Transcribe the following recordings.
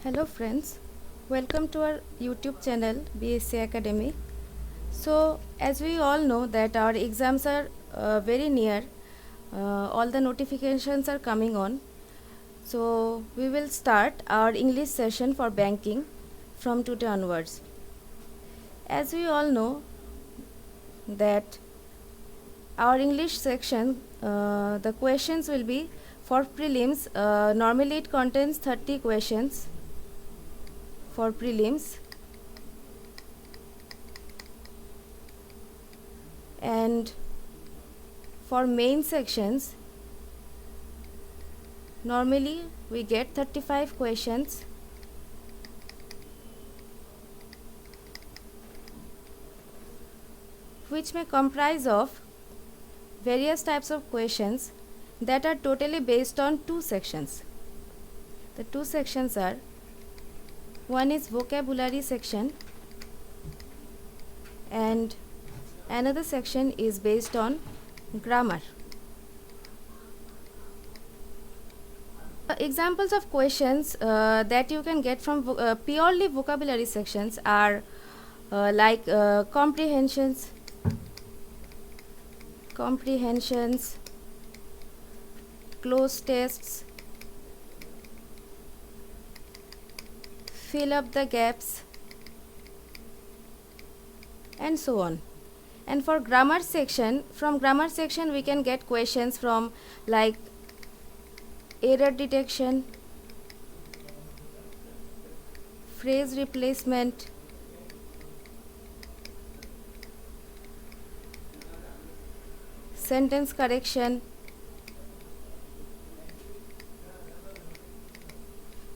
Hello friends, welcome to our YouTube channel BSc Academy. So as we all know that our exams are very near, all the notifications are coming on. So we will start our English session for banking from today onwards. As we all know that our English section, the questions will be for prelims. Normally it contains 30 questions for prelims, and for main sections normally we get 35 questions, which may comprise of various types of questions that are totally based on two sections. The two sections are, one is vocabulary section and another section is based on grammar. Examples of questions that you can get from purely vocabulary sections are like comprehensions, cloze tests, fill up the gaps, and so on. And for grammar section, from grammar section we can get questions from like error detection, phrase replacement, sentence correction,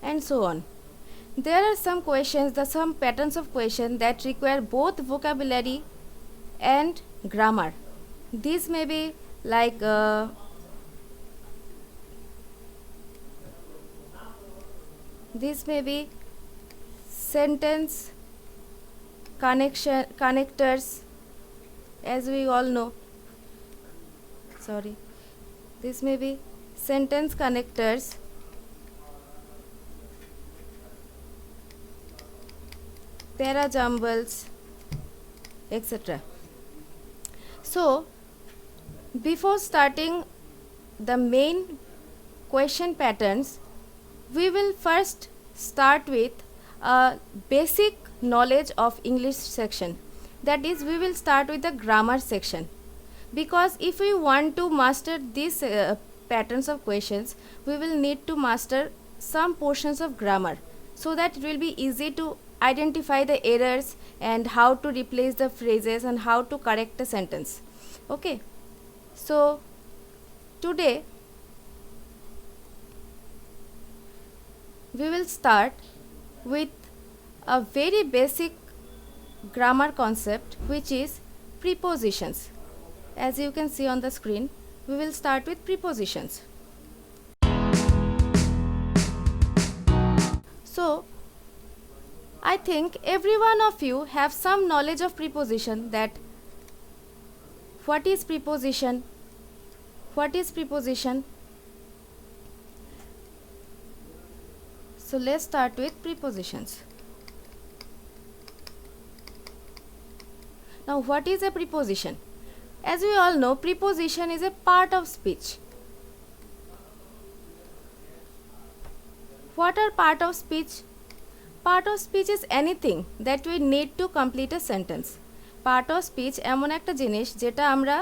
and so on. There are some questions, some patterns of question that require both vocabulary and grammar. These may be like sentence connectors, as we all know. This may be sentence connectors, parajumbles, etc. So before starting the main question patterns, we will first start with a basic knowledge of English section. That is, we will start with the grammar section, because if we want to master these patterns of questions, we will need to master some portions of grammar, so that it will be easy to identify the errors and how to replace the phrases and how to correct a sentence. Okay, so today we will start with a very basic grammar concept, which is prepositions. As you can see on the screen, we will start with prepositions. So I think every one of you have some knowledge of preposition, that what is preposition, So let's start with prepositions. Now, what is a preposition? As we all know, preposition is a part of speech. What are part of speech? Part of speech is anything that we need to complete a sentence. Part of speech এমন একটা জিনিস যেটা আমরা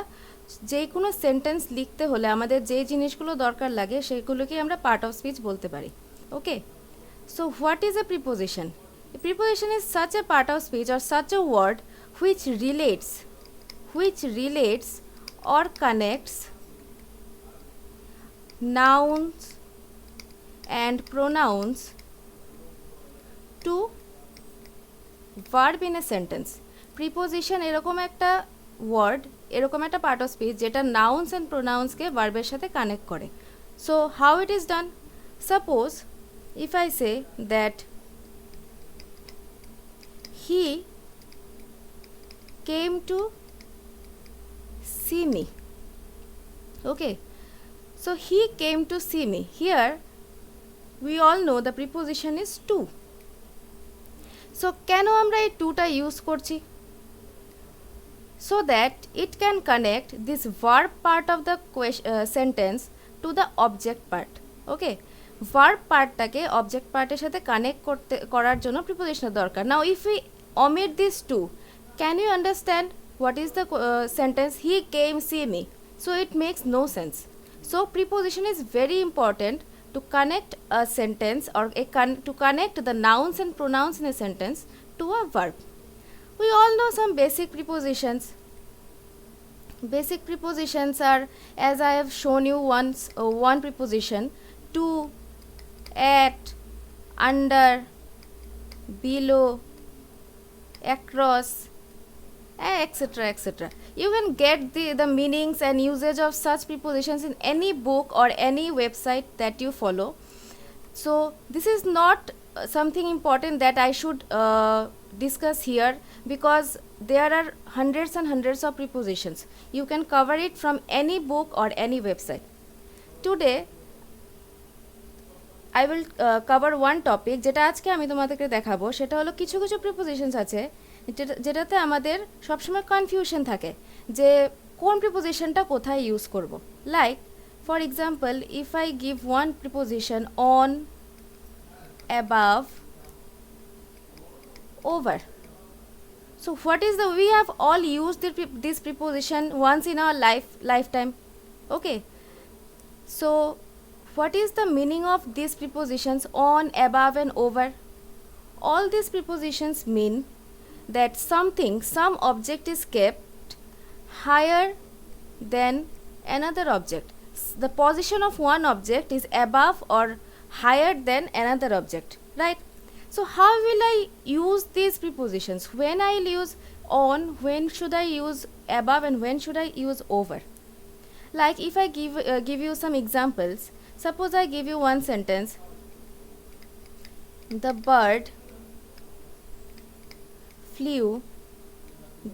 যে কোনো sentence লিখতে হলে আমাদের যে জিনিসগুলো দরকার লাগে সেগুলোকে আমরা পার্ট অফ স্পিচ বলতে পারি। ওকে, so what is a preposition? A preposition is such a part of speech or such a word which relates or connects nouns and pronouns to verb in a sentence. Preposition এরকম একটা word, এরকম একটা part of speech যেটা nouns and প্রোনাউন্সকে ভার্বের সাথে connect করে। So how it is done? Suppose if I say that he came to see me. Okay, so he came to see me. Here we all know the preposition is to. So কেন আমরা এই টুটা use করছি? So that it can connect this verb part of the sentence to the object part. Okay, verb partটাকে object পার্টের সাথে connect করার জন্য প্রিপোজিশনের দরকার. Now if we omit this two, can you understand what is the sentence? He came see me. So it makes no sense. So preposition is very important to connect a sentence or to connect the nouns and pronouns in a sentence to a verb. We all know some basic prepositions. Basic prepositions are, as I have shown you once, one preposition: to, at, under, below, across, etc. etc. You can get the meanings and usage of such prepositions in any book or any website that you follow. So this is not something important that I should discuss here, because there are hundreds and hundreds of prepositions. You can cover it from any book or any website. Today I will cover one topic যেটা আজকে আমি তোমাদেরকে দেখাবো. সেটা হলো কিছু কিছু prepositions আছে যেটাতে আমাদের সবসময় কনফিউশন থাকে যে কোন প্রিপোজিশনটা কোথায় ইউজ করব. Like for example, if I give one preposition on, above, over. So what is we have all used this preposition once in our lifetime. Okay, so what is the meaning of these prepositions on, above and over? All these prepositions mean that some object is kept higher than another object. The position of one object is above or higher than another object, right? So how will I use these prepositions? When I'll use on, when should I use above, and when should I use over? Like if I give you some examples. Suppose I give you one sentence: the bird flew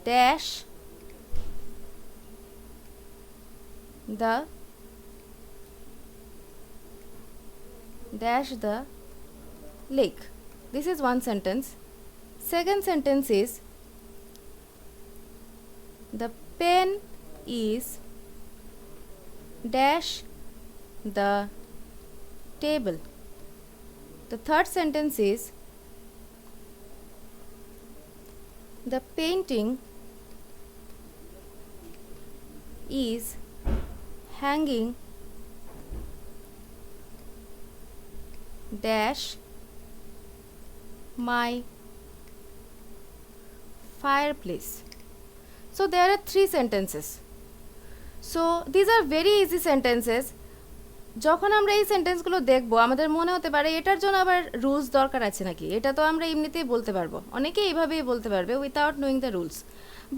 dash the lake. This is one sentence. Second sentence is: the pen is dash the table. The third sentence is: the painting is hanging dash my fireplace. So there are three sentences. So these are very easy sentences. যখন আমরা এই সেন্টেন্সগুলো দেখব আমাদের মনে হতে পারে এটার জন্য আবার রুলস দরকার আছে নাকি, এটা তো আমরা এমনিতেই বলতে পারবো, অনেকে এইভাবেই বলতে পারবে without knowing the rules.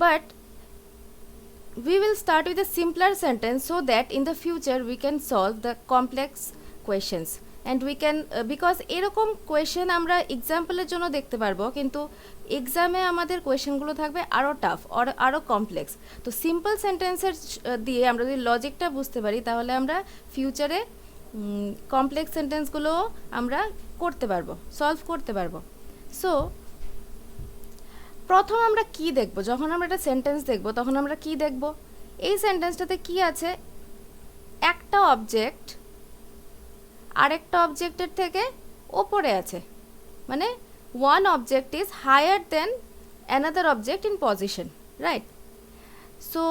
But we will start with a simpler sentence so that in the future we can solve the complex questions. And we can because এরকম কোয়েশ্চেন আমরা এক্সাম্পলের জন্য দেখতে পারবো, কিন্তু এক্সামে আমাদের কোয়েশ্চেনগুলো থাকবে আরও টাফ আরও কমপ্লেক্স. তো সিম্পল সেন্টেন্সের দিয়ে আমরা যদি লজিকটা বুঝতে পারি তাহলে আমরা ফিউচারে কমপ্লেক্স সেন্টেন্সগুলো আমরা করতে পারবো, সলভ করতে পারবো. সো প্রথম আমরা কি দেখব? যখন আমরা একটা সেন্টেন্স দেখব তখন আমরা কি দেখব? এই সেন্টেন্সটাতে কি আছে? একটা অবজেক্ট আরেকটা অবজেক্টের থেকে ওপরে আছে, মানে one object is higher than another object in position, right? So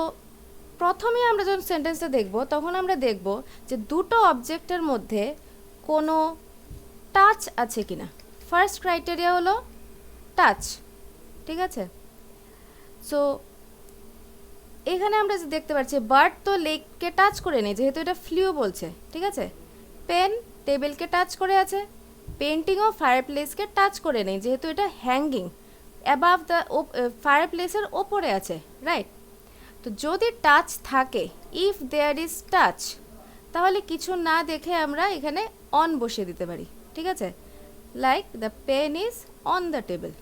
প্রথমে আমরা যখন সেন্টেন্সটা দেখব তখন আমরা দেখব যে দুটো অবজেক্টের মধ্যে কোনো টাচ আছে কিনা. ফার্স্ট ক্রাইটেরিয়া হলো টাচ, ঠিক আছে? সো এখানে আমরা যে দেখতে পাচ্ছি বার্ড তো লেককে টাচ করে নেই যেহেতু এটা ফ্লিউ বলছে, ঠিক আছে? পেন টেবিলকে টাচ করে আছে, পেন্টিংও ফায়ারপ্লেসকে টাচ করে নেই যেহেতু এটা হ্যাঙ্গিং অ্যাবাভ দ্য ফায়ারপ্লেসের ওপরে আছে, রাইট? তো যদি টাচ থাকে, ইফ দেয়ার ইজ টাচ, তাহলে কিছু না দেখে আমরা এখানে অন বসিয়ে দিতে পারি, ঠিক আছে? Like the pen is on the table.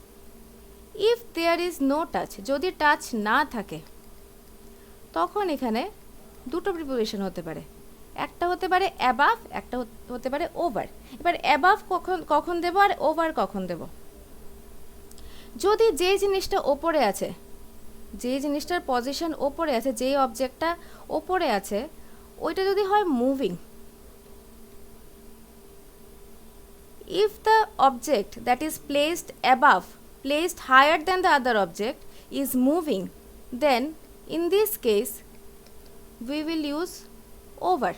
If there is no touch, যদি টাচ না থাকে তখন এখানে দুটো প্রিপোজিশন হতে পারে. একটা হতে পারে অ্যাবাভ, একটা হতে পারে ওভার। এবার অ্যাবাভ কখন দেব আর ওভার কখন দেব? যদি যে জিনিসটা ওপরে আছে, যে জিনিসটার পজিশন ওপরে আছে, যেই অবজেক্টটা ওপরে আছে, ওইটা যদি হয় moving, if the object that is placed above, placed higher than the other object is moving, then in this case we will use over,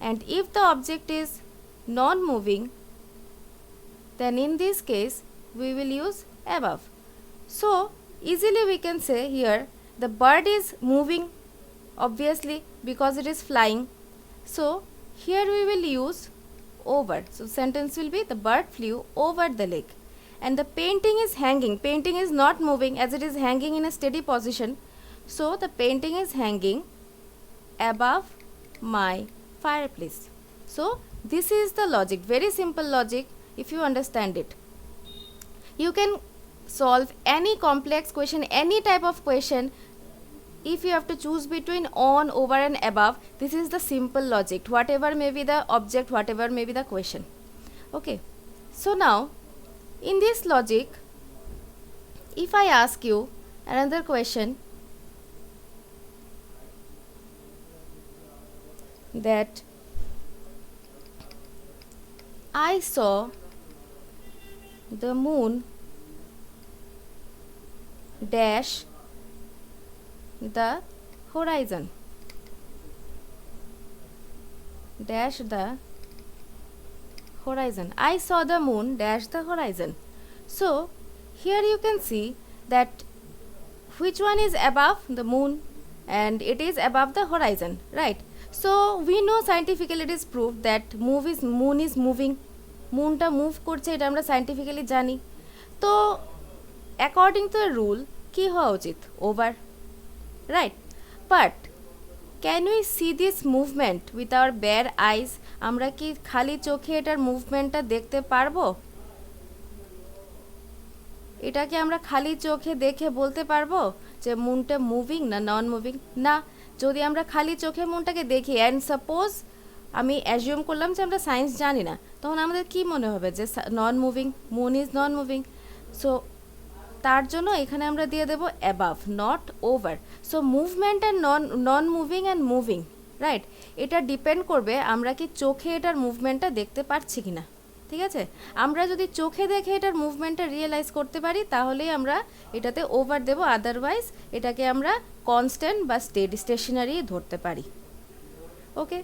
and if the object is non-moving, then in this case we will use above. So easily we can say here the bird is moving, obviously, because it is flying, so here we will use over. So sentence will be the bird flew over the lake. And the painting is hanging. Painting is not moving as it is hanging in a steady position. So the painting is hanging above my fireplace. So this is the logic, very simple logic if you understand it. You can solve any complex question, any type of question. If you have to choose between on, over and above, this is the simple logic, whatever may be the object, whatever may be the question. Okay, so now in this logic, if I ask you another question, that I saw the moon dash the horizon, dash the horizon. I saw the moon dash the horizon. So here you can see that which one is above the moon, and it is above the horizon, right? So we know scientifically it is proved that moon is moving, moonটা move করছে, এটা আমরা scientifically জানি। তো according to the rule কি হওয়া উচিত? Over, right? But can we see this movement with our bare eyes? আমরা কি খালি চোখে এটার মুভমেন্টটা দেখতে পারবো? এটাকে আমরা খালি চোখে দেখে বলতে পারবো যে মুনটা মুভিং না নন মুভিং? না। যদি আমরা খালি চোখে মুনটাকে দেখি, অ্যান্ড সাপোজ আমি অ্যাজিউম করলাম যে আমরা সায়েন্স জানি না, তখন আমাদের কি মনে হবে যে নন moving, moon is non moving. So তার জন্য এখানে আমরা দিয়ে দেবো above, not over. So movement and non moving and moving, right? এটা ডিপেন্ড করবে আমরা কি চোখে এটার মুভমেন্টটা দেখতে পারছি কি না। ঠিক আছে, আমরা যদি চোখে দেখে এটার মুভমেন্টটা রিয়েলাইজ করতে পারি তাহলেই আমরা এটাতে ওভার দেব, আদারওয়াইজ এটাকে আমরা কনস্ট্যান্ট বা স্টেশনারি ধরতে পারি। Okay,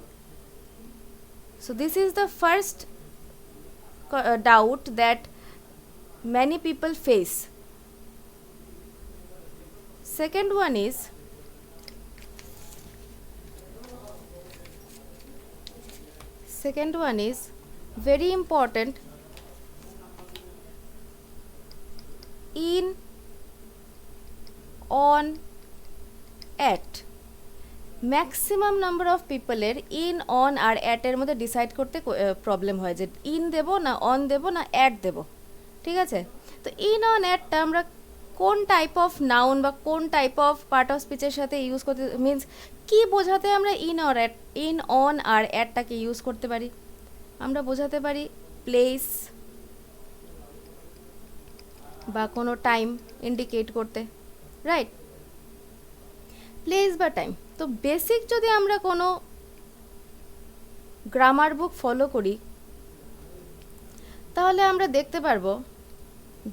so this is the first doubt that many people face. Second one is very important, in, on, at. Maximum number of পিপলের ইন, অন আর অ্যাটের মধ্যে ডিসাইড করতে প্রবলেম হয় যে ইন দেব না অন দেব না অ্যাট দেব। ঠিক আছে, তো ইন, অন, অ্যাটটা আমরা কোন টাইপ অফ নাউন বা কোন টাইপ অফ পার্ট অফ স্পিচের সাথে ইউজ করতে, মিনস কি বোঝাতে আমরা ইন অন আর অ্যাটটাকে ইউজ করতে পারি? আমরা বোঝাতে পারি প্লেস বা কোনো টাইম ইন্ডিকেট করতে, রাইট? প্লেস বা টাইম। তো বেসিক যদি আমরা কোনো গ্রামার বুক ফলো করি তাহলে আমরা দেখতে পারবো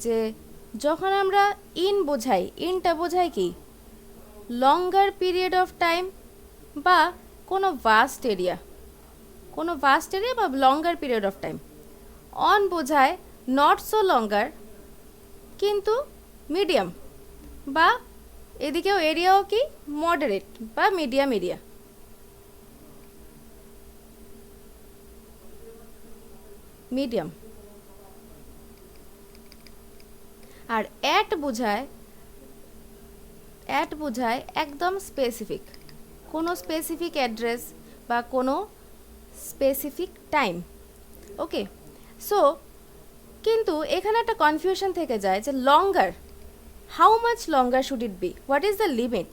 যে যখন আমরা ইন বোঝাই, ইনটা বোঝাই কি? লঙ্গার পিরিয়ড অফ টাইম বা কোনো ভাস্ট এরিয়া বা longer period of time. On বোঝায় নট সো লঙ্গার কিন্তু মিডিয়াম, বা এদিকেও এরিয়াও কি মডারেট বা মিডিয়াম এরিয়া। মিডিয়াম। আর অ্যাট বোঝায় একদম স্পেসিফিক, কোনো স্পেসিফিক অ্যাড্রেস বা কোনো স্পেসিফিক টাইম। ওকে, সো কিন্তু এখানে একটা কনফিউশন থেকে যায় যে longer, how much longer should it be, what is the limit?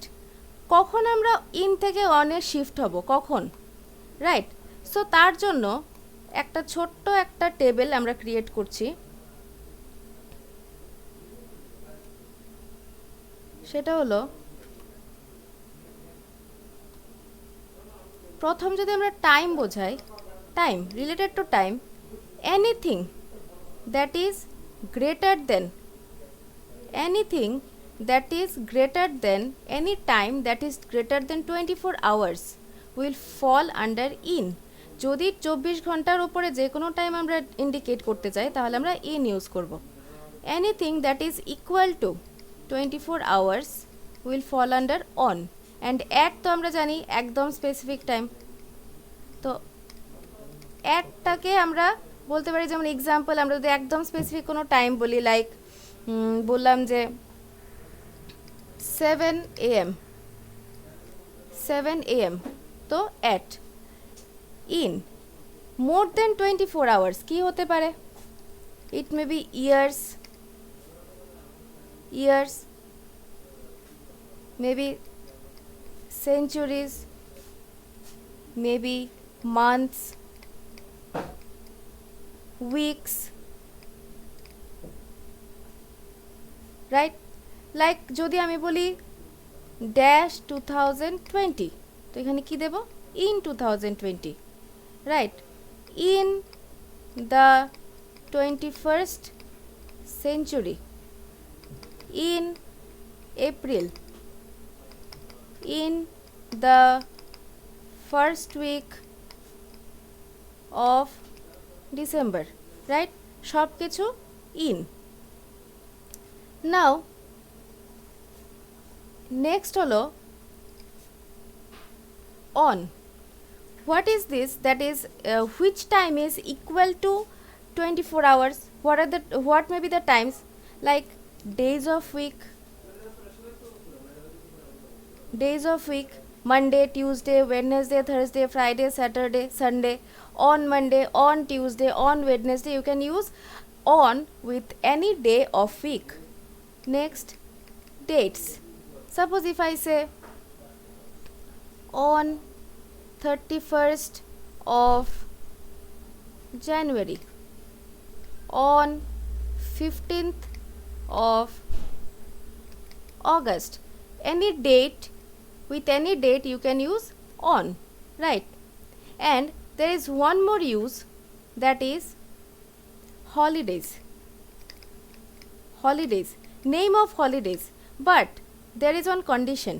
কখন আমরা ইন থেকে অনে শিফট হব? কখন? রাইট। সো তার জন্য একটা ছোট্ট একটা টেবিল আমরা ক্রিয়েট করছি, সেটা হলো প্রথম যদি আমরা টাইম বোঝাই, time related to time, anything that is greater than, anything that is greater than, any time that is greater than 24 hours will fall under in. যদি 24 ঘন্টার উপরে যে কোনো টাইম আমরা ইন্ডিকেট করতে চাই তাহলে আমরা in ইউজ করব। anything that is equal to 24 hours will fall under on, and at তো আমরা জানি একদম স্পেসিফিক টাইম, তো অ্যাটটাকে আমরা বলতে পারি, যেমন এক্সাম্পল আমরা যদি একদম স্পেসিফিক কোনো টাইম বলি, লাইক বললাম যে 7 AM, 7 AM, তো at in more than 24 hours কী হতে পারে? It may be years, years, maybe centuries, maybe months, weeks, right? Like যদি আমি বলি ড্যাশ 2020, তো এখানে কি দেব? In 2020, right? In the 21st century, in April, in the first week of December, right? সব কিছু in. Now next হলো on. What is this? That is which time is equal to 24 hours? What may be the times? Like days of week, Monday, Tuesday, Wednesday, Thursday, Friday, Saturday, Sunday, on Monday, on Tuesday, on Wednesday. You can use on with any day of week. Next, dates. Suppose if I say on 31st of January, on 15th of August, any date, with any date you can use on, right? And there is one more use, that is holidays. Holidays, name of holidays, but there is one condition.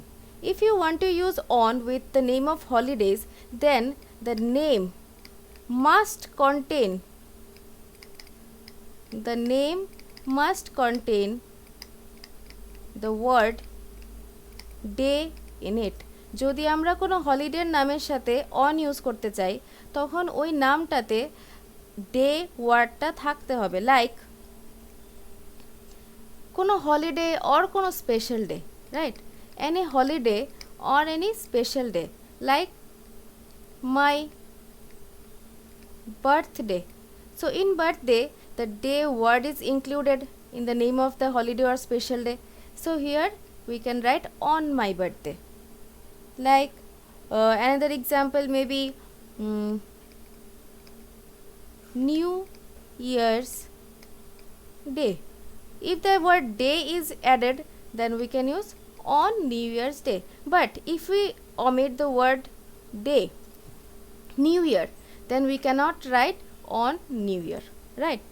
If you want to use on with the name of holidays, then the name must contain the word day in it. যদি আমরা কোনো হলিডের নামের সাথে on use করতে চাই তখন ওই নামটাতে day ওয়ার্ডটা থাকতে হবে, লাইক কোনো হলিডে অর কোনো special day, right? Any holiday or any special day, like my birthday. So in birthday the day word is included in the name of the holiday or special day. So here we can write on my birthday. Like another example may be New Year's Day. If the word day is added, then we can use on New Year's Day. But if we omit the word day, New Year, then we cannot write on New Year, right?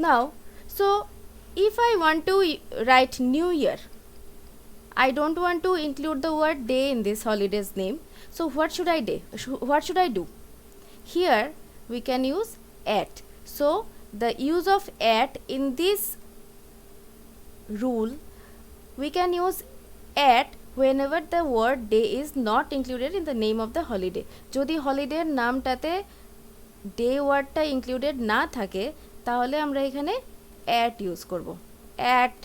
Now, so if I want to write New Year, I don't want to include the word day in this holiday's name. So what should I do? Here we can use at. So the use of at in this rule, we can use at whenever the word day is not included in the name of the holiday. যদি হলিডের নামটাতে day ওয়ার্ডটা included না থাকে তাহলে আমরা এখানে at use করব, at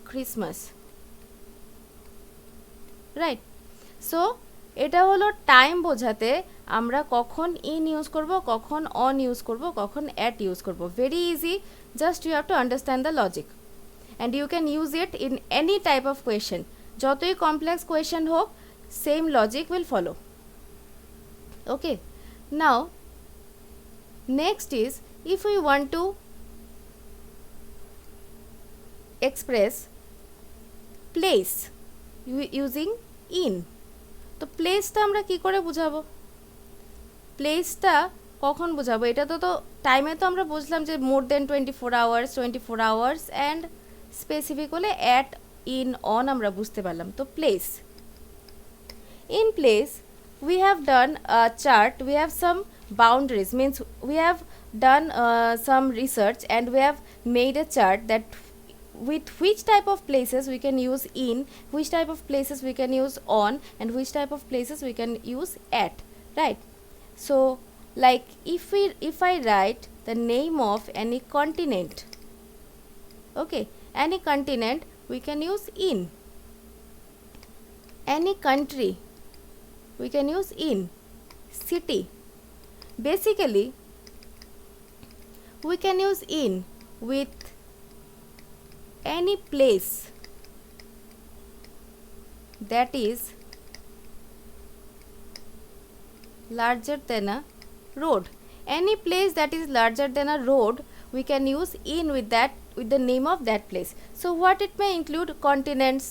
Christmas, right? So এটা হলো টাইম বোঝাতে আমরা কখন ইন ইউজ করব, কখন অন ইউজ করব, কখন অ্যাট ইউজ করব। Very easy, just you have to understand the logic and you can use it in any type of question. যতই কমপ্লেক্স কোয়েশ্চেন হোক, same logic will follow. Okay, now next is if we want to express place using in, তো প্লেসটা আমরা কি করে বুঝাবো? প্লেসটা কখন বুঝাবো? এটা তো টাইমে তো আমরা বুঝলাম যে মোর দেন 24 আওয়ার্স অ্যান্ড স্পেসিফিক হলে অ্যাট ইন অন আমরা বুঝতে পারলাম। তো place, in place we have done a chart, we have some boundaries, means we have done some research and we have made a chart that with which type of places we can use in, which type of places we can use on, and which type of places we can use at, right? So like if I write the name of any continent, okay, any continent we can use in, any country we can use in, city basically we can use in with any place that is larger than a road. Any place that is larger than a road we can use in with that, with the name of that place. So what it may include: continents,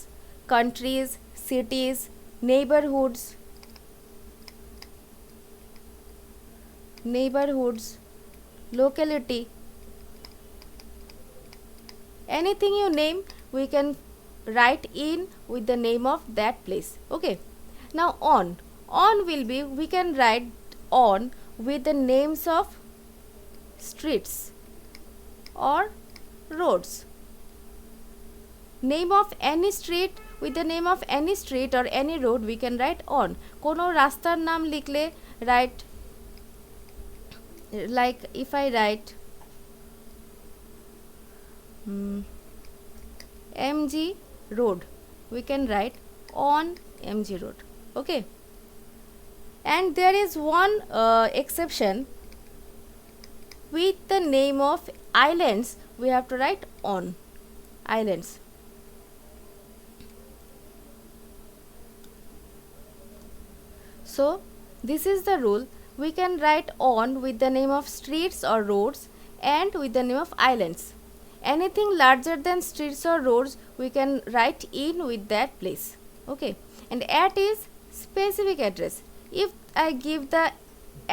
countries, cities, neighborhoods, locality, anything you name we can write in with the name of that place. Okay, now on will be, we can write on with the names of streets or roads. Name of any street, with the name of any street or any road we can write on. কোনো রাস্তার নাম লিখলে write, like if I write MG road, we can write on MG road. Okay, and there is one exception: with the name of islands we have to write on islands. So this is the rule: we can write on with the name of streets or roads and with the name of islands. Anything larger than streets or roads we can write in with that place. Okay, and at is specific address. If I give the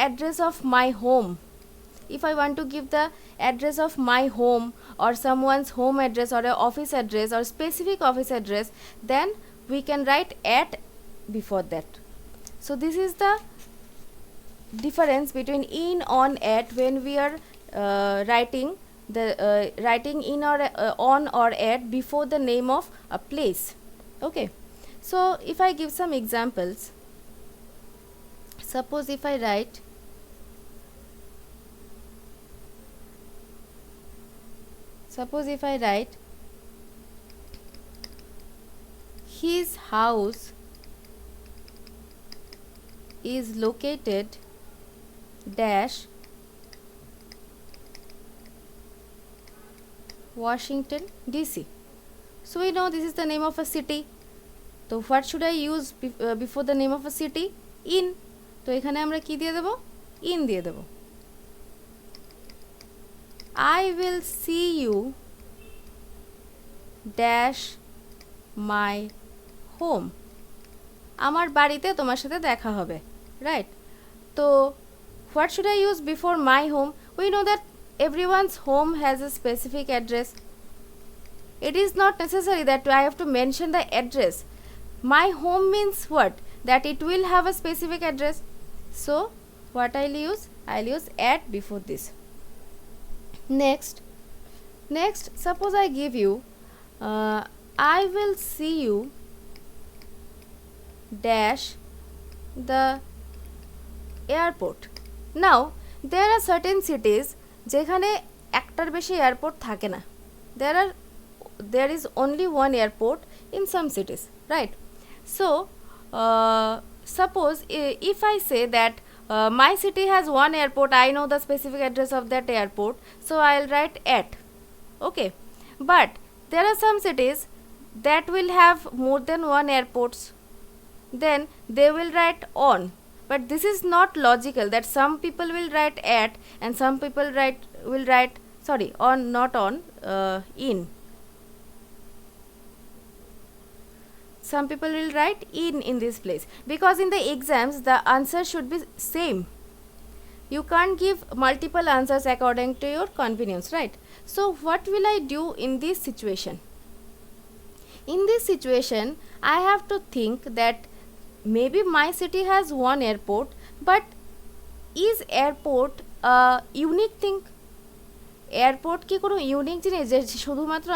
address of my home, if I want to give the address of my home or someone's home address or a office address or specific office address, then we can write at before that. So this is the difference between in, on, at when we are writing in or on or at before the name of a place. Okay, so if I give some examples, suppose if I write his house is located dash Washington DC. So we know this is the name of a city. So what should I use before the name of a city? In. তো এখানে আমরা কি দিয়ে দেব? in দিয়ে দেব। I will see you dash my home. আমার বাড়িতে তোমার সাথে দেখা হবে, right? তো what should I use before my home? We know that everyone's home has a specific address. It is not necessary that I have to mention the address. My home means what? That it will have a specific address. So what I'll use at before this. Next suppose I give you I will see you dash the airport. Now there are certain cities যেখানে একটার বেশি airport থাকে না। there is only one airport in some cities, right? So suppose if I say that my city has one airport, I know the specific address of that airport, so I'll write at. Okay, but there are some cities that will have more than one airports, then they will write on. but this is not logical that some people will write at and some people will write sorry on, not on, in. Some people will write in this place, because in the exams the answer should be same. You can't give multiple answers according to your convenience, right? So what will I do in this situation? In this situation, I have to think that maybe my city has one airport, but is airport a unique thing? Airport কি কোনো unique জিনিস যে শুধুমাত্র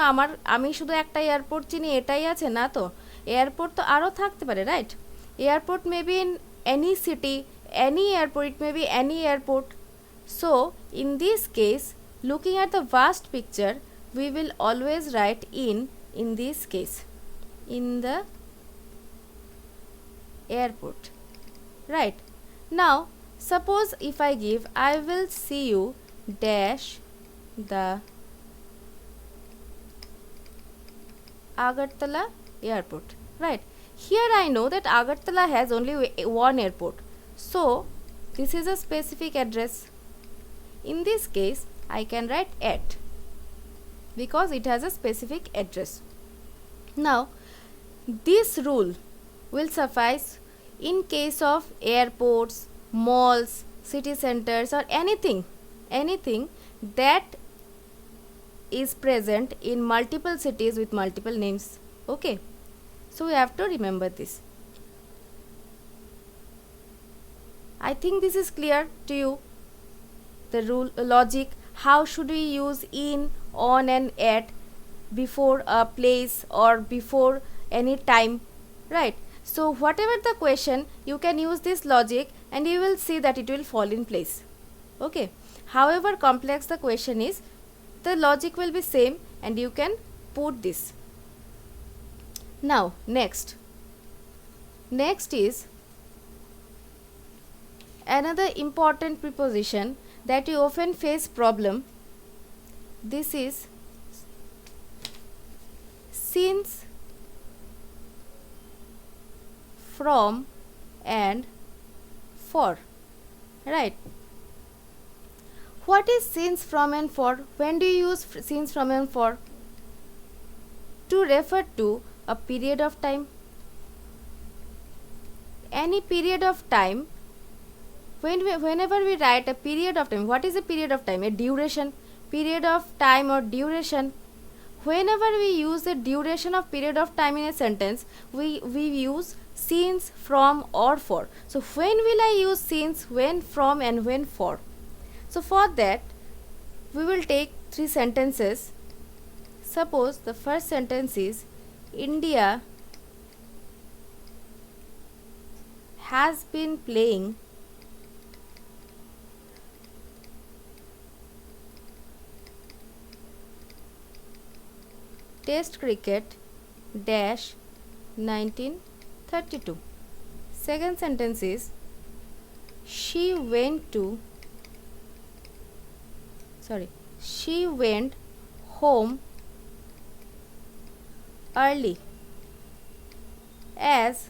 আমি শুধু একটা airport চিনি এটাই আছে? না তো, এয়ারপোর্ট তো আরও থাকতে পারে, right? Airport may be in any city, any airport, it may be any airport. So in this case, looking at the vast picture, we will always write in this case, in the airport, right? Now suppose if I give, I will see you dash the Agartala airport, right? Here I know that Agartala has only one airport, so this is a specific address. In this case, I can write at because it has a specific address. Now this rule will suffice in case of airports, malls, city centers, or anything that is present in multiple cities with multiple names. Okay, so we have to remember this. I think this is clear to you, the rule, logic, how should we use in, on and at before a place or before any time, right? So whatever the question, you can use this logic and you will see that it will fall in place. Okay, however complex the question is, the logic will be same and you can put this. Now next is another important preposition that you often face problem. This is since, from and for, right? What is since, from and for? When do you use since, from and for? To refer to a period of time, any period of time. Whenever we write a period of time, what is a period of time? A duration, period of time or duration. Whenever we use the duration of period of time in a sentence, we use since, from or for. So when will I use since, when, from and when for? So for that, we will take 3 sentences. Suppose the first sentence is India has been playing Test cricket dash 1932. Second sentence is she went home early as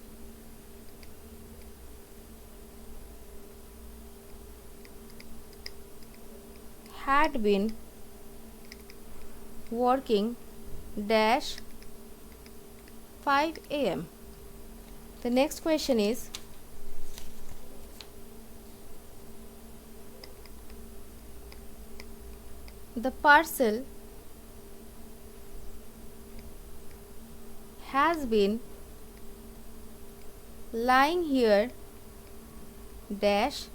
had been working dash 5 a.m. The next question is the parcel has been lying here dash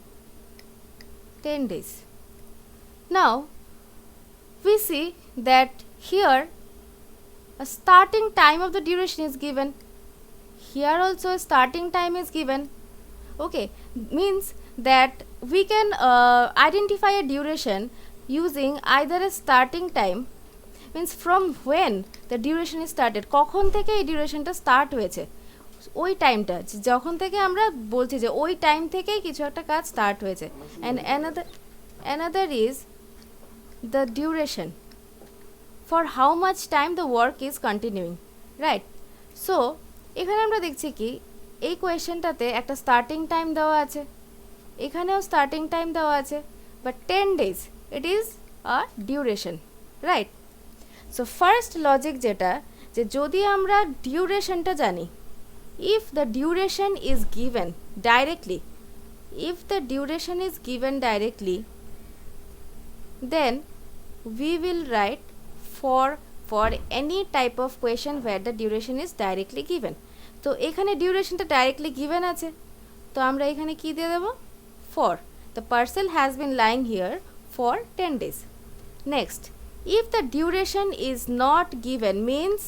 10 days. Now we see that here a starting time of the duration is given. Here also a starting time is given. Okay, means that we can identify a duration using either a starting time, means from when the duration is started, কখন থেকে এই ডিউরেশনটা start হয়েছে, ওই টাইমটা যখন থেকে আমরা বলছি যে ওই টাইম থেকেই কিছু একটা কাজ স্টার্ট হয়েছে, and another is the duration, for how much time the work is continuing, right? So এখানে আমরা দেখছি কি এই কোয়েশ্চেনটাতে একটা স্টার্টিং টাইম দেওয়া আছে, এখানেও স্টার্টিং টাইম দেওয়া আছে, but 10 days it is a duration, right? So first logic যেটা, যে যদি আমরা ডিউরেশনটা জানি, if the duration is given directly, if the duration is given directly, then we will write for any type of question where the duration is directly given. তো এখানে ডিউরেশনটা directly given আছে, তো আমরা এখানে কি দিয়ে দেবো? for the parcel has been lying here for 10 days. Next, if the duration is not given means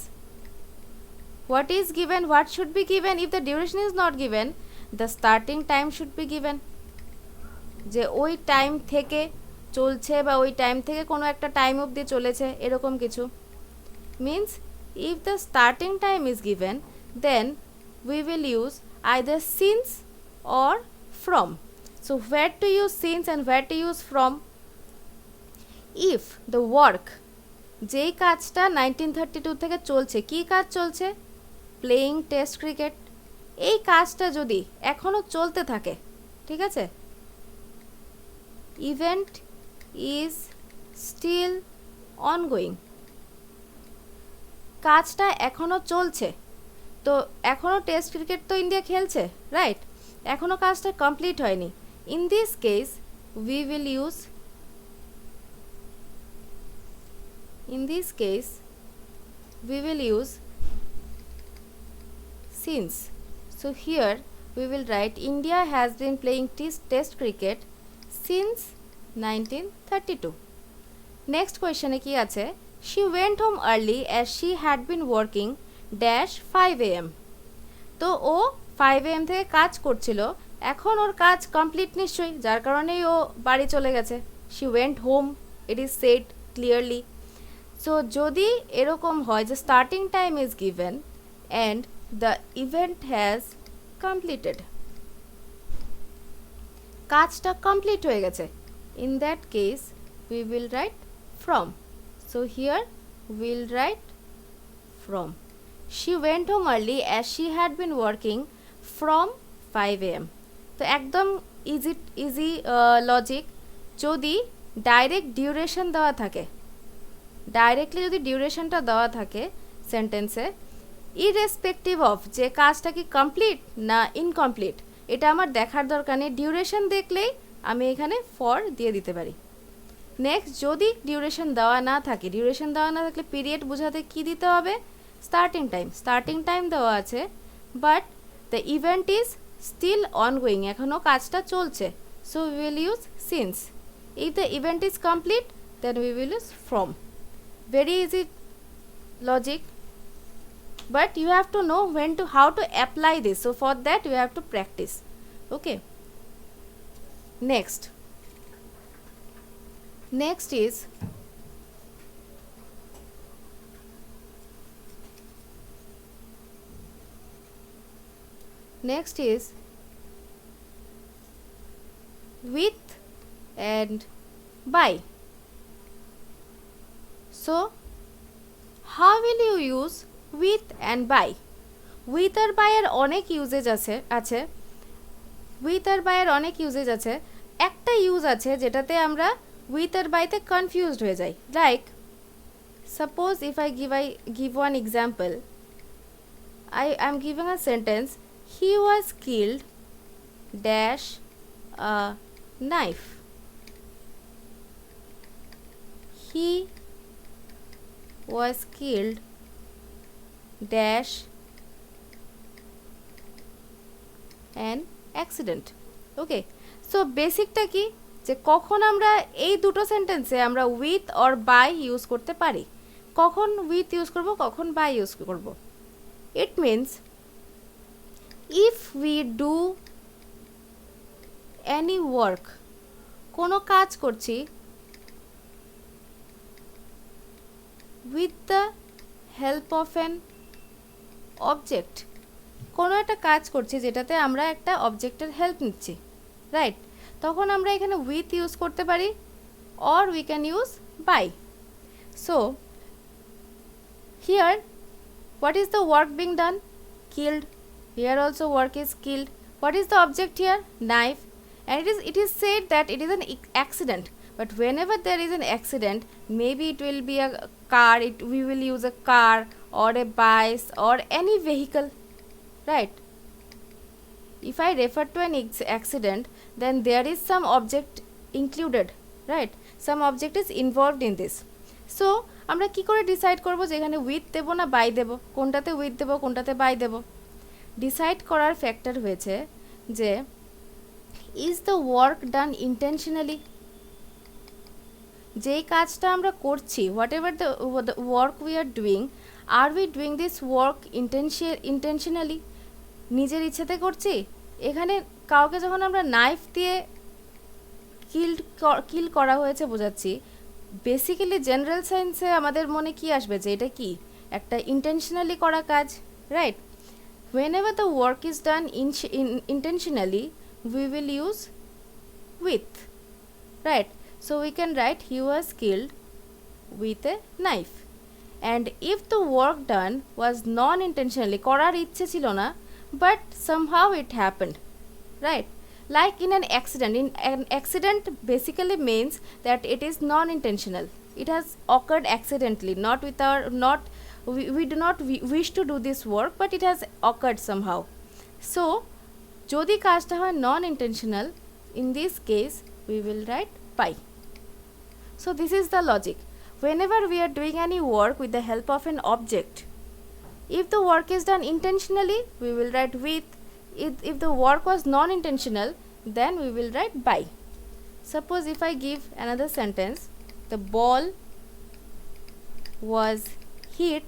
what is given, what should be given? If the duration is not given, the starting time should be given, যে ওই time থেকে চলছে বা ওই time থেকে কোনো একটা time অবধি চলেছে এরকম কিছু। means if the starting time is given, then we will use either since or from. So where to use since and where to use from? if the work, যেই কাজটা 1932 থেকে চলছে, কি কাজ চলছে? প্লেয়িং টেস্ট ক্রিকেট, এই কাজটা যদি এখনও চলতে থাকে, ঠিক আছে, ইভেন্ট ইজ স্টিল অনগোয়িং, কাজটা এখনও চলছে, তো এখনও টেস্ট ক্রিকেট তো ইন্ডিয়া খেলছে, রাইট? এখনও কাজটা কমপ্লিট হয়নি। In this case we will use, in this case we will use since. So here we will write India has been playing test cricket since 1932. Next question e ki ache, she went home early as she had been working dash 5 am. তো ও 5 am থেকে কাজ করছিল, এখন ওর কাজ complete নিশ্চয়ই, যার কারণেই ও বাড়ি চলে গেছে। she went home, it is said clearly. So যদি এরকম হয় যে starting time is given and the event has completed, কাজটা কমপ্লিট হয়ে গেছে, in that case we will write from. So here will write from. She went home early as she had been working from 5 am. তো একদম easy logic. যদি direct duration দেওয়া থাকে, directly যদি ডিউরেশনটা দেওয়া থাকে সেন্টেন্সে, ইরেসপেক্টিভ অফ যে কাজটা কি কমপ্লিট না ইনকমপ্লিট, এটা আমার দেখার দরকার নেই, ডিউরেশন দেখলেই আমি এখানে ফর দিয়ে দিতে পারি। নেক্সট, যদি ডিউরেশন দেওয়া না থাকে, ডিউরেশন দেওয়া না থাকলে পিরিয়ড বোঝাতে কি দিতে হবে? Starting time. স্টার্টিং টাইম দেওয়া আছে, but the event is still ongoing, এখনও কাজটা চলছে, so we will use since. If the event is complete then we will use from. Very easy logic, but you have to know how to apply this, so for that you have to practice. Okay, next is with and by. So how will you use with and by? with আর by এর অনেক uses আছে with আর by এর অনেক uses আছে। একটা use আছে যেটাতে আমরা with আর by তে কনফিউজড হয়ে যাই, like suppose if I give one example, I am giving a sentence, he was killed dash a knife. He was killed dash an accident. Okay, so বেসিকটা কি, যে কখন আমরা এই দুটো সেন্টেন্সে আমরা উইথ অর বাই ইউজ করতে পারি, কখন উইথ ইউজ করব, কখন বাই ইউজ করব। It means if we do any work, কোনো কাজ করছি, with the help of an object, কোনো একটা কাজ করছি যেটাতে আমরা একটা অবজেক্টের হেল্প নিচ্ছি, রাইট? তখন আমরা এখানে উইথ ইউজ করতে পারি, or we can use by. So here what is the work being done? Killed. Here also work is killed. What is the object here? Knife. And it is said that it is an accident. But whenever there is an accident, maybe it will be a car, we will use a car or a bike or any vehicle, right? If I refer to an accident, then there is some object included, right? Some object is involved in this. So আমরা কি করে decide করব যে এখানে with দেব না by দেব, কোনটাতে with দেব কোনটাতে বাই দেব? ডিসাইড করার ফ্যাক্টর হয়েছে যে is the work done intentionally, যেই কাজটা আমরা করছি, whatever the work we are doing, are we doing this work intentionally, নিজের ইচ্ছেতে করছি? এখানে কাউকে যখন আমরা নাইফ দিয়ে কিল করা হয়েছে বোঝাচ্ছি, বেসিক্যালি জেনারেল সায়েন্সে আমাদের মনে কি আসবে যে এটা কি একটা ইন্টেনশনালি করা কাজ, right? whenever the work is done intentionally, we will use with, right? So we can write he was killed with a knife. And if the work done was non-intentionally, korar ইচ্ছে ছিল না, but somehow it happened, right? Like in an accident. In an accident basically means that it is non-intentional. It has occurred accidentally, not with our, not we do not wish to do this work, but it has occurred somehow. So jodi kajta hoy non-intentional, in this case we will write by. So this is the logic. Whenever we are doing any work with the help of an object, if the work is done intentionally, we will write with. If the work was non-intentional, then we will write by. Suppose if I give another sentence, the ball was hit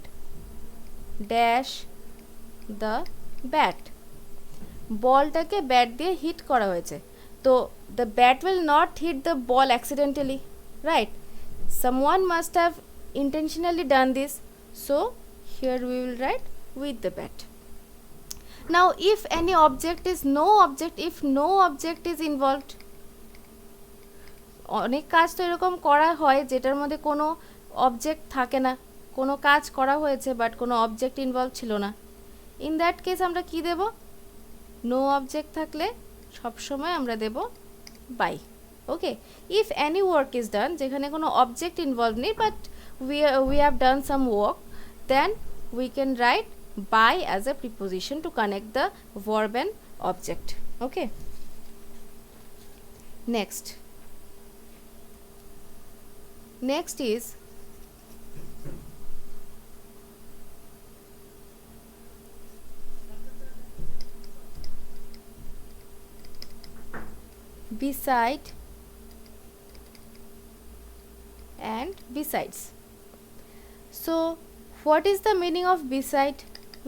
dash the bat. বলটাকে bat দিয়ে hit করা হয়েছে, তো the bat will not hit the ball accidentally, right? Someone must have intentionally done this, so here we will write with the bat. Now if any object is no object, if no object is involved, অনেক কাজ তো এরকম করা হয় যেটার মধ্যে কোনো object থাকে না, কোনো কাজ করা হয়েছে বাট কোনো অবজেক্ট ইনভলভ ছিল না, ইন দ্যাট কেস আমরা কি দেব? নো অবজেক্ট থাকলে সবসময় আমরা দেব by. Okay, if any work is done, যেখানে কোনো অবজেক্ট ইনভলভ নেই but we have done some work, then we can write by as a preposition to connect the verb and object. Okay, next is beside and besides. So what is the meaning of beside?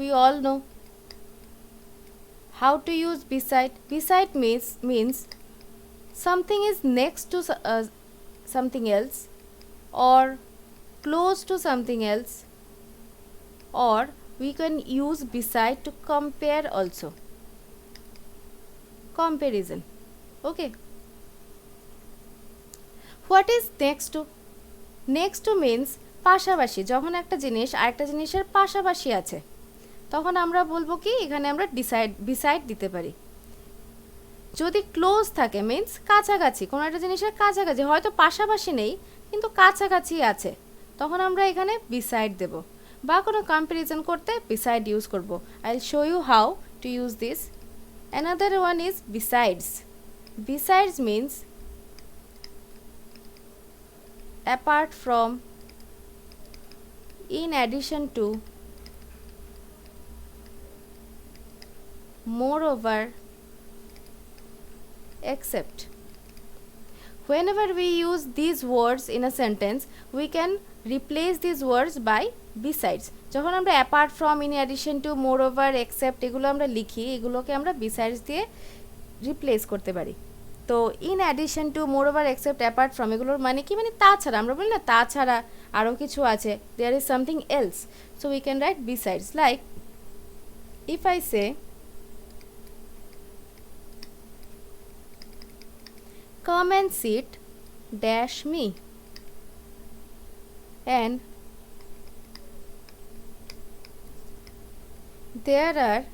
We all know how to use beside. Beside means something is next to something else, or close to something else, or we can use beside to compare also, comparison. Okay, what is next to? Next to means পাশাপাশি, যখন একটা জিনিস আরেকটা জিনিসের পাশাপাশি আছে তখন আমরা বলবো কি এখানে আমরা বিসাইড দিতে পারি। যদি ক্লোজ থাকে মিন্স কাছাকাছি, কোনো একটা জিনিসের কাছাকাছি, হয়তো পাশাপাশি নেই কিন্তু কাছাকাছি আছে, তখন আমরা এখানে বিসাইড দেব। বা কোনো কম্প্যারিজন করতে বিসাইড ইউজ করব। I will show you how to use this. Another one is besides. Besides means apart from, in addition to, moreover, except. Whenever we use these words in a sentence, we can replace these words by besides. যখন আমরা apart from, in addition to, moreover, except এগুলো আমরা লিখি, এগুলোকে আমরা besides দিয়ে replace করতে পারি। তো in addition to, moreover, except, apart from এগুলোর মানে কি? মানে তাছাড়া, আমরা বলি না তাছাড়া আরও কিছু আছে, there is something else, so we can write besides. Like if I say come and sit dash me, and there are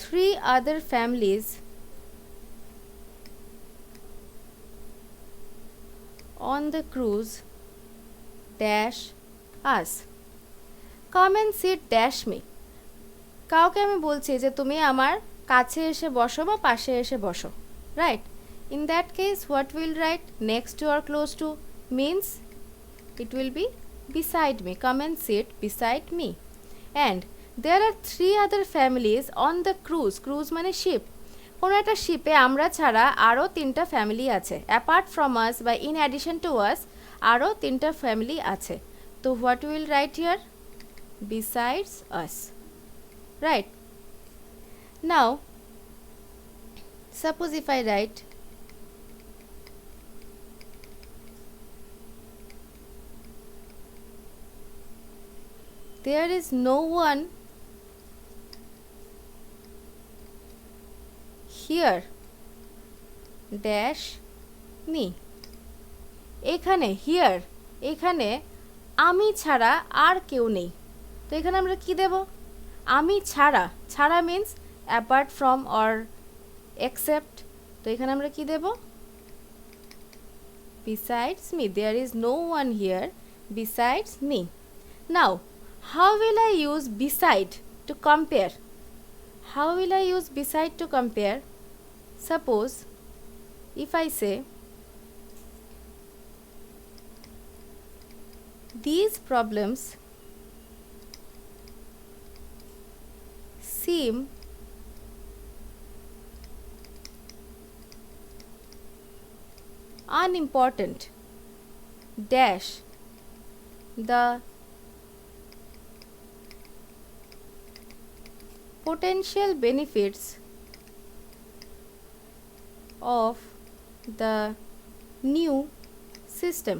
3 other families on the cruise dash us. Come and sit dash me. কাউকে আমি বলছি যে তুমি আমার কাছে এসে বসো বা পাশে এসে বসো, right? In that case, what we'll write? Next to or close to means it will be beside me. Come and sit beside me. And there are 3 other families on the cruise. Cruise মানে ship. কোনো একটা শিপে আমরা ছাড়া আরও 3টা family আছে. Apart from us বা in addition to us আরও 3টা ফ্যামিলি আছে. তো what we'll write here? Besides us. Right? Now, suppose if I write there is no one here dash me. এখানে here এখানে আমি ছাড়া আর কেউ নেই, তো এখানে আমরা কি দেব? আমি ছাড়া, ছাড়া means apart from or except, তো এখানে আমরা কি দেব? besides me. There is no one here besides me. Now, how will I use beside to compare? How will I use beside to compare? Suppose if I say these problems seem unimportant dash the potential benefits of the new system.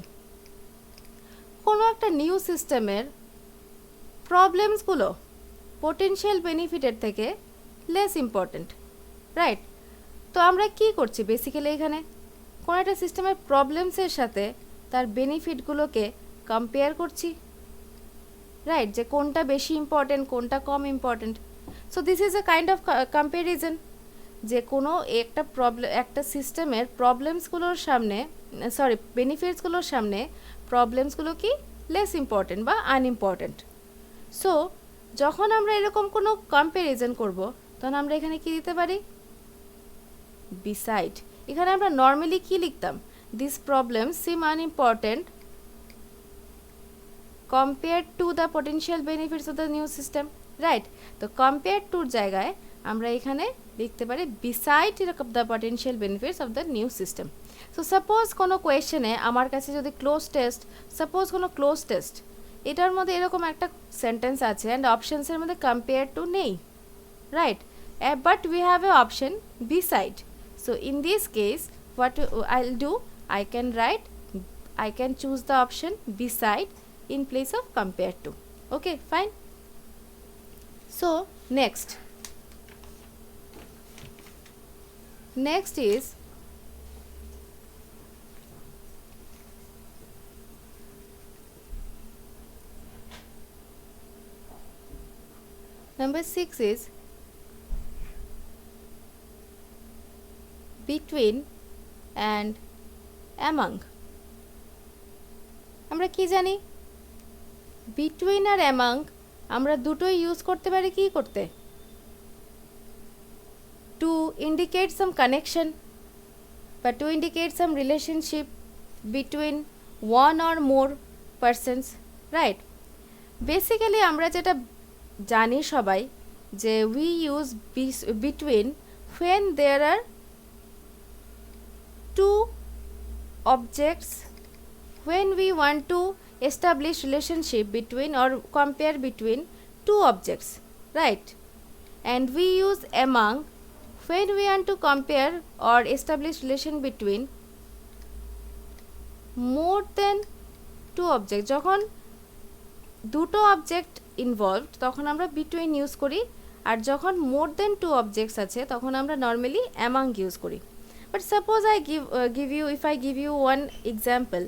কোনো একটা new সিস্টেমের প্রবলেমসগুলো potential বেনিফিটের থেকে less important, right? তো আমরা কি করছি basically এখানে? কোনো একটা সিস্টেমের প্রবলেমসের সাথে তার বেনিফিটগুলোকে কম্পেয়ার করছি, রাইট? যে কোনটা বেশি ইম্পর্ট্যান্ট, কোনটা কম important. So this is a kind of comparison, যে কোনো একটা সিস্টেমের প্রবলেমসগুলোর সামনে, সরি বেনিফিটসগুলোর সামনে প্রবলেমসগুলো কি লেস ইম্পর্ট্যান্ট বা আনইম্পর্ট্যান্ট। সো যখন আমরা এরকম কোনো কম্প্যারিজন করব, তখন আমরা এখানে কি দিতে পারি? বিসাইড। এখানে আমরা নর্মালি কি লিখতাম? This problem SIM unimportant compared to the potential benefits of the new system, right? তো কম্পেয়ার্ড টুর জায়গায় আমরা এখানে লিখতে পারি beside the potential benefits of the new system. So suppose কোনো কোয়েশ্চেনে আমার কাছে যদি ক্লোজ টেস্ট, সাপোজ কোনো ক্লোজ টেস্ট, এটার মধ্যে এরকম একটা সেন্টেন্স আছে অ্যান্ড অপশানসের মধ্যে কম্পেয়ার টু নেই, right? But we have A option beside. So in this case what I'll do, I can choose the option beside in place of compare to. Okay, fine. So next is number 6 is between and among. আমরা কি জানি? between আর among আমরা দুটোই use করতে পারি কি করতে? to indicate some connection বা to indicate some relationship between one or more persons, right? Basically আমরা যেটা জানি সবাই যে we use between when there are two objects, when we want to establish relationship between or compare between two objects, right? And we use among when we want to compare or establish relation between more than two objects. যখন দুটো object involved তখন আমরা between use করি, আর যখন more than two objects আছে তখন আমরা normally among use করি। But suppose I if I give you one example,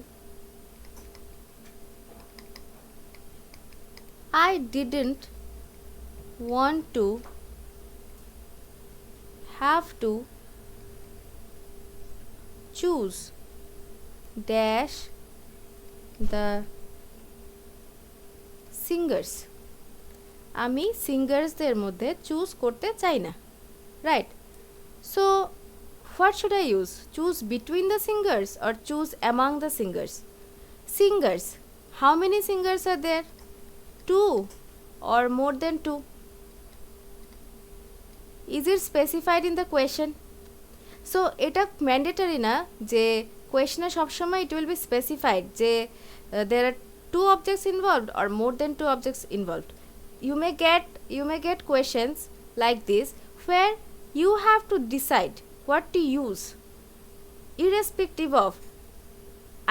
I didn't want to have to choose dash the singers. আমি সিঙ্গার্সদের মধ্যে চুজ করতে চাই না, right? So what should I use? Choose between the singers or choose among the singers? Singers, how many singers are there? 2 or more than 2? Is it specified in the question? So এটা mandatory না যে কোয়েশনে সবসময় it will be specified যে there are 2 objects involved or more than 2 objects involved. You may get questions like this where you have to decide what to use irrespective of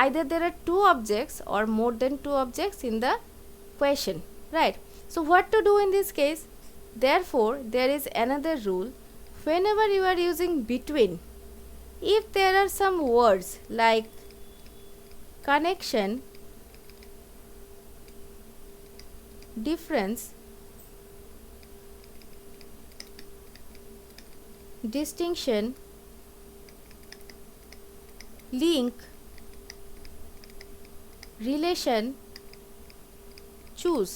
either there are 2 objects or more than 2 objects in the question, right? So what to do in this case? Therefore there is another rule. Whenever you are using between, if there are some words like connection, difference, distinction, link, relation, choose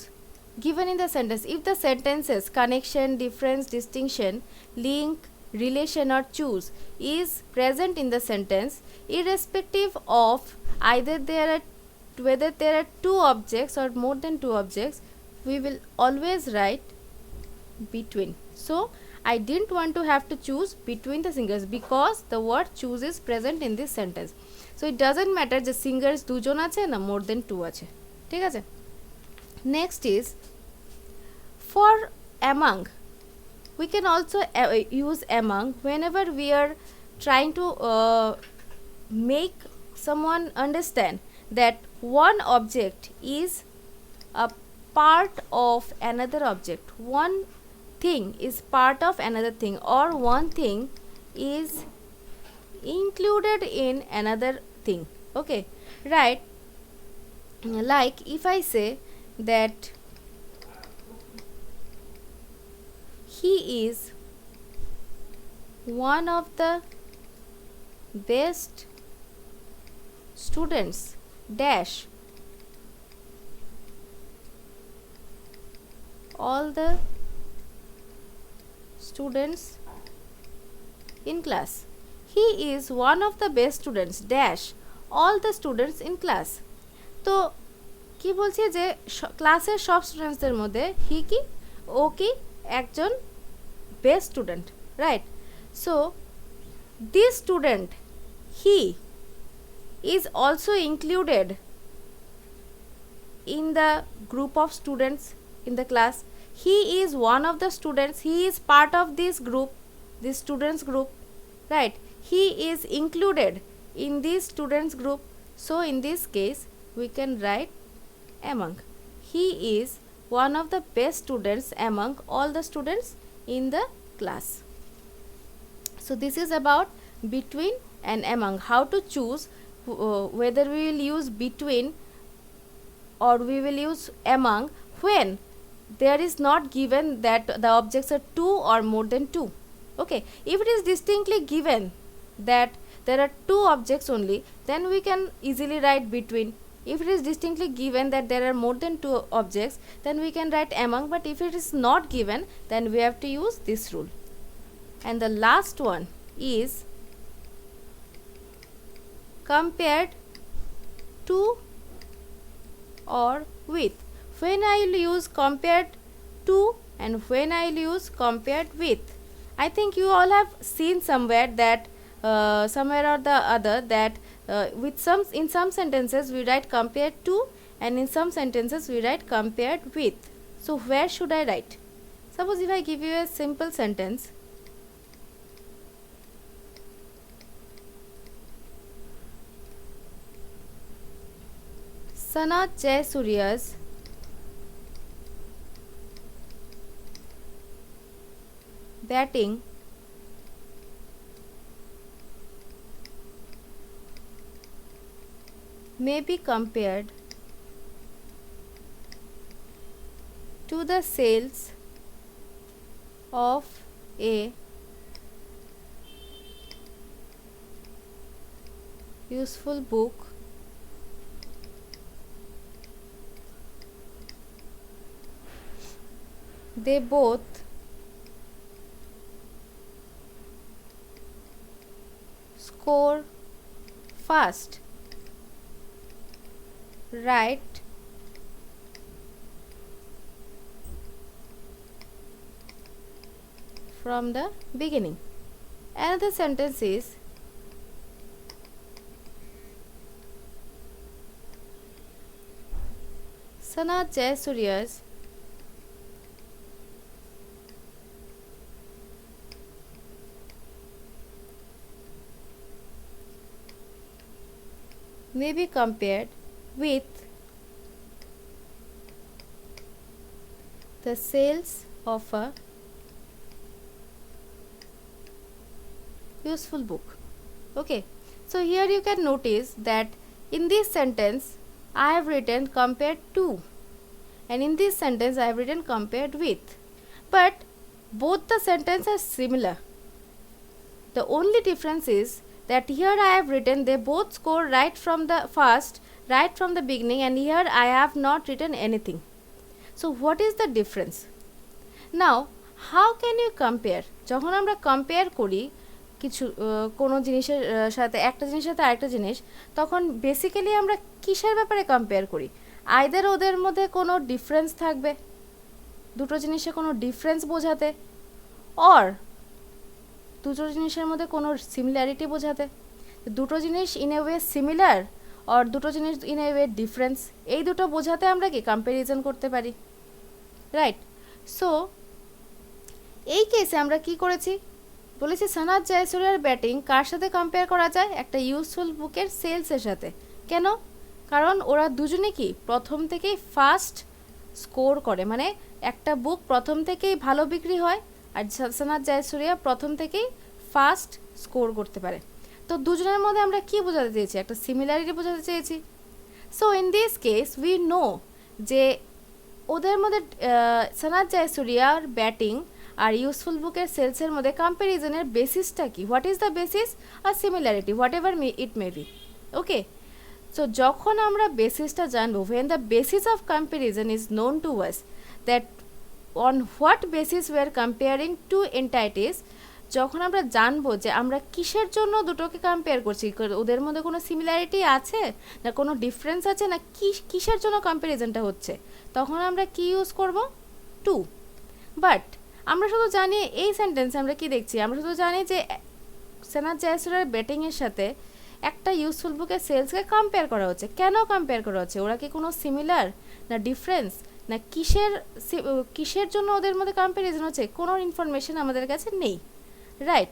given in the sentence, if the sentences connection, difference, distinction, link, relation or choose is present in the sentence, irrespective of whether there are 2 objects or more than 2 objects, we will always write between. So I didn't want to have to choose between the singers because the word choose is present in this sentence. So it doesn't matter যে singers দুজন আছে না more than 2 আছে, ঠিক আছে? Next is for among. We can also use among whenever we are trying to make someone understand that one object is a part of another object, one thing is part of another thing, or one thing is included in another thing, okay, right? Like if I say that he is one of the best students dash all the students in class. He is one of the best students dash all the students in class. তো কি বলছি যে ক্লাসের সব স্টুডেন্টসদের মধ্যে হি কি ও কি একজন best student, right? So this student he is also included in the group of students in the class. He is one of the students, he is part of this group, this students group, right? He is included in this students group. So in this case we can write among. He is one of the best students among all the students in the class. So this is about between and among, how to choose whether we will use between or we will use among when there is not given that the objects are 2 or more than 2, okay? If it is distinctly given that there are 2 objects only, then we can easily write between. If it is distinctly given that there are more than 2 objects, then we can write among. But if it is not given, then we have to use this rule. And the last one is compared to or with. When I will use compared to and when I will use compared with, I think you all have seen somewhere that somewhere or the other that in some sentences we write compared to and in some sentences we write compared with. So where should I write? Suppose if I give you a simple sentence, Sanat Jayasuriya's batting may be compared to the sales of a useful book they both score fast right from the beginning. Another sentence is Sanat Jayasurya's may be compared with the sales of a useful book. Okay, so here you can notice that in this sentence I have written compared to, and in this sentence I have written compared with, but both the sentences are similar. The only difference is that here I have written they both score right from the first, right from the beginning, and here I have not written anything. So what is the difference? Now how can you compare? যখন আমরা compare করি কিছু কোনো জিনিসের সাথে একটা জিনিসের সাথে আরেকটা জিনিস, তখন বেসিক্যালি আমরা কিসের ব্যাপারে কম্পেয়ার করি? আইদার ওদের মধ্যে কোনো ডিফারেন্স থাকবে, দুটো জিনিসে কোনো ডিফারেন্স বোঝাতে, অর দুটো জিনিসের মধ্যে কোনো সিমিলারিটি বোঝাতে। দুটো জিনিস in a way similar or দুটো জিনিস ইন এ ওয়ে ডিফারেন্স, এই দুটো বোঝাতে আমরা কি কম্প্যারিজন করতে পারি, রাইট? সো এই কেসে আমরা কি করেছি, বলেছি সানাত জয়সুরিয়ার ব্যাটিং কার সাথে কম্পেয়ার করা যায়? একটা ইউজফুল বুকের সেলসের সাথে। কেন? কারণ ওরা দুজনে কি প্রথম থেকেই ফার্স্ট স্কোর করে, মানে একটা বুক প্রথম থেকেই ভালো বিক্রি হয়, আর সানাত জয়সুরিয়া প্রথম থেকেই ফার্স্ট স্কোর করতে পারে। তো দুজনের মধ্যে আমরা কি বোঝাতে চেয়েছি? একটা সিমিলারিটি বোঝাতে চেয়েছি। So in this case we know যে ওদের মধ্যে সানাত জয়সুরিয়ার ব্যাটিং আর ইউজফুল বুকের সেলসের মধ্যে কম্প্যারিজনের বেসিসটা কি? What is the basis? আর similarity, whatever it may be. Okay, so যখন আমরা বেসিসটা জানবো, when the basis of comparison is known to us, that on what basis we are comparing two entities, যখন আমরা জানবো যে আমরা কিসের জন্য দুটোকে কম্পেয়ার করছি, ওদের মধ্যে কোনো সিমিলারিটি আছে না কোনো ডিফারেন্স আছে, না কিসের জন্য কম্প্যারিজনটা হচ্ছে, তখন আমরা কি ইউজ করব? টু। বাট আমরা শুধু জানি এই সেন্টেন্সে আমরা কি দেখছি, আমরা শুধু জানি যে সানাত জয়সুরিয়ার ব্যাটিংয়ের সাথে একটা ইউজফুল বুকের সেলসকে কম্পেয়ার করা হচ্ছে। কেন কম্পেয়ার করা হচ্ছে? ওরা কি কোনো সিমিলার না ডিফারেন্স না কিসের জন্য ওদের মধ্যে কম্প্যারিজন হচ্ছে? কোনো ইনফরমেশন আমাদের কাছে নেই, রাইট?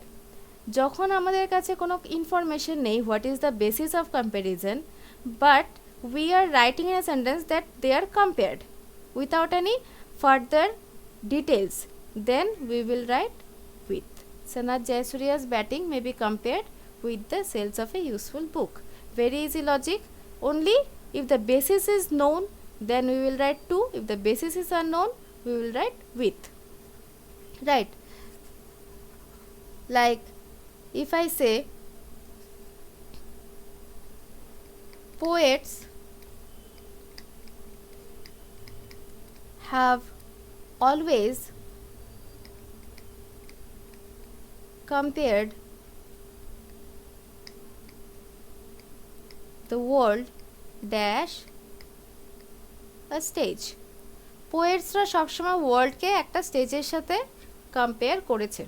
যখন আমাদের কাছে কোনো ইনফরমেশন নেই, what is the basis of comparison, but we are writing in a sentence that they are compared without any further details, then we will write with. Sanat Jayasuriya's batting may be compared with the sales of a useful book. Very easy logic. Only if the basis is known, then we will write to. If the basis is unknown, we will write with. Right? Like if I say poets have always compared the world dash a stage. পোয়েটসরা সবসময় ওয়ার্ল্ডকে একটা স্টেজের সাথে compare করেছে।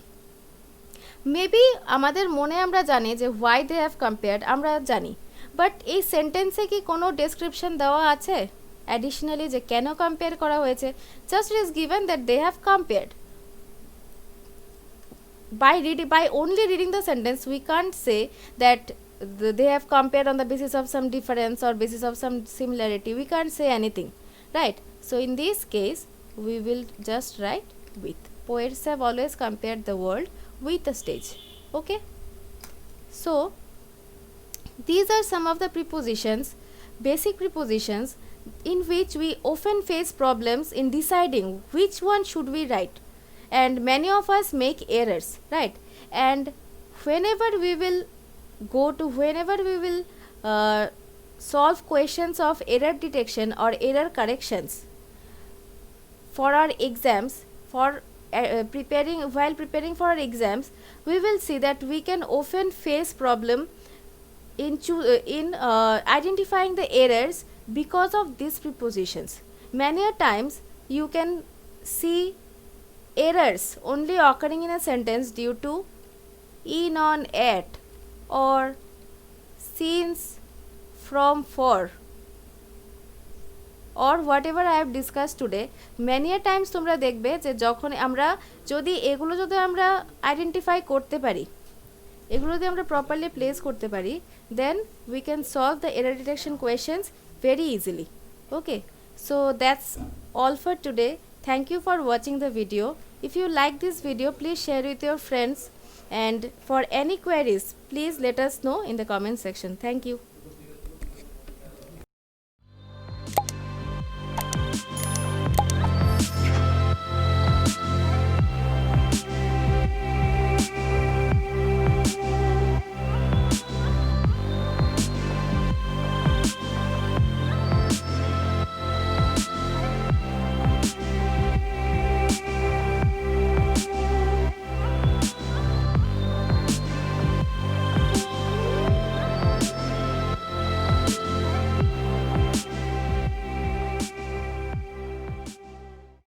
Maybe আমাদের মনে আমরা জানি যে হোয়াই দে হ্যাভ কম্পেয়ার্ড, আমরা জানি, বাট এই সেন্টেন্সে কি কোনো ডেসক্রিপশন দেওয়া আছে অ্যাডিশনালি যে কেন কম্পেয়ার করা হয়েছে? Just it is given that they have compared. By only reading the sentence, we can't say that they have compared on the basis of some difference or basis of some similarity. We can't say anything, right? So in this case, we will just write with. Poets have always compared the world with a stage. Okay? So these are some of the prepositions, basic prepositions, in which we often face problems in deciding which one should we write. And many of us make errors, right? And whenever we will solve questions of error detection or error corrections for our exams, for while preparing for our exams, we will see that we can often face problem in identifying the errors because of these prepositions. Many a times you can see errors only occurring in a sentence due to in, on, at, or since, from, for, or whatever I have discussed today. Many a times তোমরা দেখবে যে যখন আমরা যদি এগুলো যদি আমরা identify করতে পারি, এগুলো যদি আমরা প্রপারলি প্লেস করতে পারি, then we can solve the error detection questions very easily. Okay, so that's all for today. Thank you for watching the video. If you like this video, please share with your friends, and for any queries, please let us know in the comment section. Thank you.